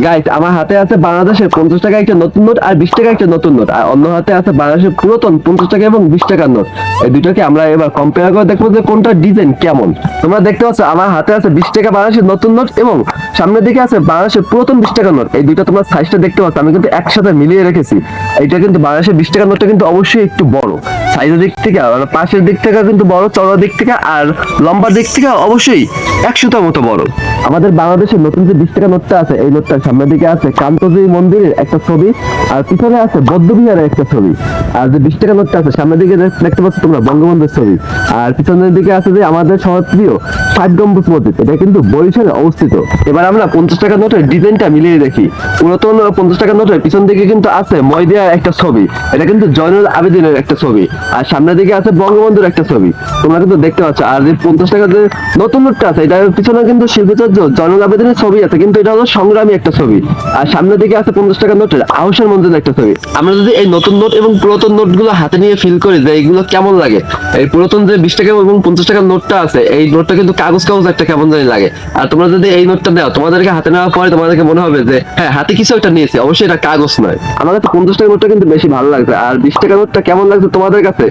Guys, আমার হাতে আছে বাংলাদেশের 50 টাকা একটা নতুন নোট আর 20 টাকা একটা নতুন নোট, আর অন্য হাতে আছে বাংলাদেশের পুরাতন 50 টাকা এবং 20 টাকার নোট। এই দুটোকে আমরা এবার কম্পেয়ার করে দেখবো যে কোনটার ডিজাইন কেমন। তোমরা দেখতে পাচ্ছ আমার হাতে আছে 20 টাকা বাংলাদেশের নতুন নোট এবং সামনের দিকে আছে বাংলাদেশের পুরাতন 20 টাকার নোট। এই দুটো তোমরা সাইজটা দেখতে পাচ্ছ, আমি কিন্তু একসাথে মিলিয়ে রেখেছি। এইটা কিন্তু বাংলাদেশের 20 টাকার নোটটা কিন্তু অবশ্যই একটু বড় সাইজের দিক থেকে, মানে পাশের দিক থেকে কিন্তু বড়, চওড়ার দিক থেকে আর লম্বার দিক থেকে অবশ্যই 100টার মতো বড়। আমাদের বাংলাদেশের নতুন যে 20 টাকা নোটটা আছে, এই নোটটার সামনের দিকে আছে কান্তজি মন্দিরের একটা ছবি আর পিছনে আছে বৌদ্ধবিহারের একটা ছবি। আর যে 20 টাকা নোটটা আছে সামনের দিকে দেখতে পাচ্ছ তোমরা বঙ্গবন্ধুর ছবি, আর পিছনের দিকে আছে যে আমাদের সবার প্রিয় ৬০ গম্বুজ মসজিদ, এটা কিন্তু বরিশালে অবস্থিত। এবার আমরা 50 টাকা নোটের ডিজাইনটা মিলিয়ে দেখি। পুরাতন 50 টাকা নোটের পিছন দিকে কিন্তু আছে ময়দিয়ার একটা ছবি, এটা কিন্তু জয়নুল আবেদিনের একটা ছবি, আর সামনের দিকে আছে বঙ্গবন্ধুর একটা ছবি, তোমরা কিন্তু দেখতে পাচ্ছ। আর যে 50 টাকা যে নতুন নোটটা আছে এটার পিছনে কিন্তু শিল্পাচার্য জয়নুল আবেদিনের ছবি আছে, কিন্তু এটা হলো সংগ্রামী একটা ছবি। আর সামনের দিকে আছে 50 টাকা নোটের আহসান মঞ্জুরের একটা ছবি। আমরা যদি এই নতুন নোট এবং পুরাতন নোটগুলো হাতে নিয়ে ফিল করি যে এইগুলো কেমন লাগে, এই পুরাতন যে 20 টাকা এবং 50 টাকার নোটটা আছে, এই নোটটা কিন্তু কাগজ কাগজ একটা কেমন জানি লাগে। আর তোমরা যদি এই নোটটা দাও, তোমাদেরকে হাতে নেওয়ার পরে তোমাদেরকে মনে হবে যে হ্যাঁ, হাতে কিছু একটা নিয়েছে, অবশ্যই এটা কাগজ নয়। আমার কাছে 50 টাকার নোটটা কিন্তু বেশি ভালো লাগছে। আর 20 টাকার নোটটা কেমন লাগছে তোমাদের কাছে,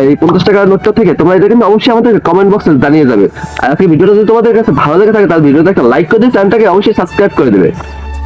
এই 50 টাকার নোটটা থেকে তোমরা এটা কিন্তু অবশ্যই আমাদের কমেন্ট বক্সে জানিয়ে যাবে। আর আজকে ভিডিওটা যদি তোমাদের কাছে ভালো লেগে থাকে তাহলে ভিডিওতে একটা লাইক করে দিয়ে চ্যানেলটাকে অবশ্যই সাবস্ক্রাইব করে দেবে।